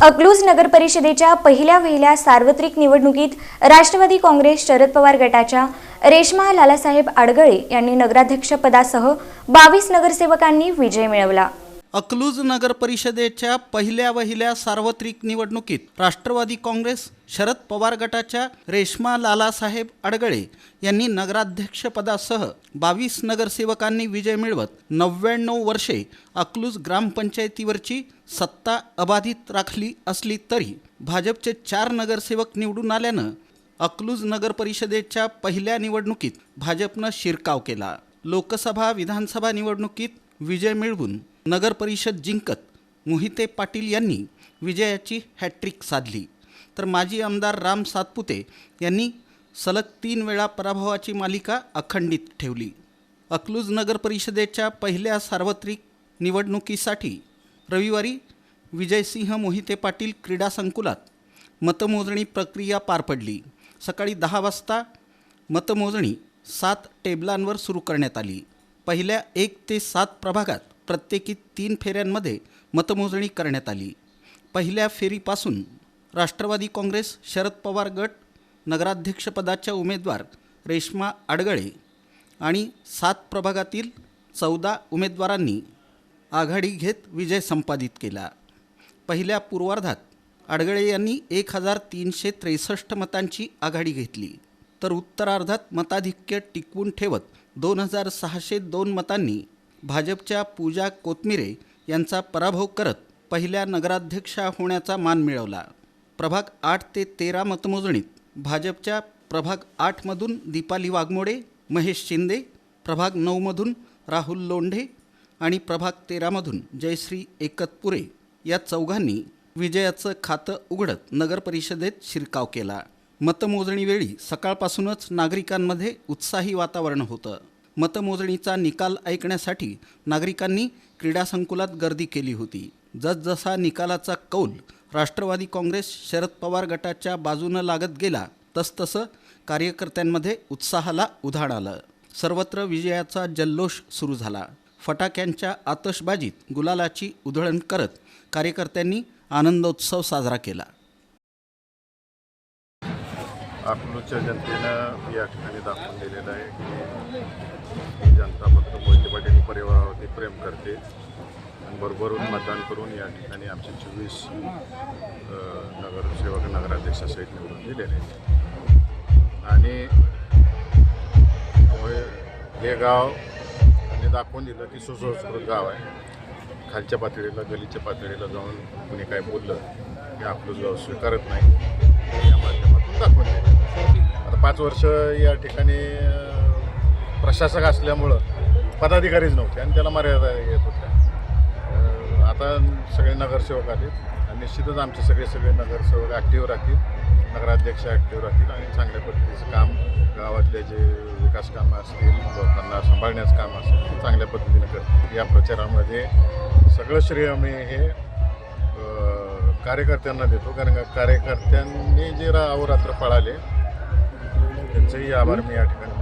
अकलूज नगर परिषदेच्या पहिल्या सार्वत्रिक निवडणुकीत राष्ट्रवादी काँग्रेस शरद पवार गटाच्या रेश्मा लालासाहेब आडगळे यांनी नगराध्यक्षपदासह 22 नगरसेवकांनी विजय मिळवला। अकलूज नगर परिषदेच्या पहिल्या सार्वत्रिक निवडणुकीत राष्ट्रवादी काँग्रेस शरद पवार गटाच्या रेश्मा लालासाहेब आडगळे यांनी नगराध्यक्षपदासह 22 नगरसेवकांनी विजय मिळवत 99 वर्षे अकलूज ग्रामपंचायतीवरची सत्ता अबाधित राखली असली तरी भाजपचे 4 नगरसेवक निवडून आल्यानं अकलूज नगर परिषदेच्या पहिल्या निवडणुकीत भाजपनं शिरकाव केला। लोकसभा विधानसभा निवडणुकीत विजय मिळवून नगर परिषद जिंकत मोहिते पाटील यांनी विजयाची हॅट्रिक साधली, तर माजी आमदार राम सातपुते यांनी सलग 3 वेळा पराभवाची मालिका अखंडित ठेवली। अकलूज नगर परिषदेच्या पहिल्या सार्वत्रिक निवडणुकीसाठी रविवारी विजयसिंह मोहिते पाटील क्रीडा संकुलात मतमोजणी प्रक्रिया पार पडली। सकाळी 10 वाजता मतमोजणी 7 टेबलांवर सुरू करण्यात आली। पहिल्या 1 ते 7 प्रभागात प्रत्येकी 3 फेऱ्यांमध्ये मतमोजणी करण्यात आली। पहिल्या फेरीपासून राष्ट्रवादी काँग्रेस शरद पवार गट नगराध्यक्षपदाच्या उमेदवार रेश्मा आडगळे आणि 7 प्रभागातील 14 उमेदवारांनी आघाडी घेत विजय संपादित केला। पहिल्या पूर्वार्धात आडगळे यांनी 1363 मतांची आघाडी घेतली, तर उत्तरार्धात मताधिक्य टिकवून ठेवत 2602 मतांनी भाजपच्या पूजा कोतमिरे यांचा पराभव करत पहिल्या नगराध्यक्षा होण्याचा मान मिळवला। प्रभाग 8 ते 13 मतमोजणीत भाजपच्या प्रभाग 8मधून दीपाली वाघमोडे, महेश शिंदे, प्रभाग 9मधून राहुल लोंढे आणि प्रभाग 13मधून जयश्री एकतपुरे या चौघांनी विजयाचं खातं उघडत नगर परिषदेत शिरकाव केला। मतमोजणीवेळी सकाळपासूनच नागरिकांमध्ये उत्साही वातावरण होतं। मतमोजणीचा निकाल ऐकण्यासाठी नागरिकांनी क्रीडा संकुलात गर्दी केली होती। जसजसा निकालाचा कौल राष्ट्रवादी काँग्रेस शरद पवार गटाच्या बाजूनं लागत गेला तसतसं कार्यकर्त्यांमध्ये उत्साहाला उधाण आलं। सर्वत्र विजयाचा जल्लोष सुरू झाला। फटाक्यांच्या आतषबाजीत गुलालाची उधळण करत कार्यकर्त्यांनी आनंदोत्सव साजरा केला। अकलूजच्या जनतेनं या ठिकाणी दाखवून दिलेलं आहे की जनता फक्त मोहिते पाटील परिवारावरती प्रेम करते आणि भरभरून मतदान करून या ठिकाणी आमचे 24 नगरसेवक नगराध्यक्षासहित निवडून दिलेले आहेत। आणि हे गाव त्यांनी दाखवून दिलं की सुसंस्कृत गाव आहे। खालच्या पातळीला गलीच्या पातळीला जाऊन कुणी काय बोललं की अकलूज गाव स्वीकारत नाही, या माध्यमातून दाखवून दिलं। आता 5 वर्ष या ठिकाणी प्रशासक असल्यामुळं पदाधिकारीच नव्हते आणि त्याला मर्यादा येत होत्या। आता सगळे नगरसेवक आले आणि निश्चितच आमचे सगळे नगरसेवक ॲक्टिव्ह राहतील, नगराध्यक्ष ॲक्टिव्ह राहतील आणि चांगल्या पद्धतीचं काम गावातले जे विकास कामं असतील, लोकांना सांभाळण्याचं काम असेल ते चांगल्या पद्धतीनं करतील। या प्रचारामध्ये सगळं श्रेय मी हे कार्यकर्त्यांना देतो, कारण का कार्यकर्त्यांनी जे अहोरात्र पळाले त्यांचेही आभार मी या ठिकाणी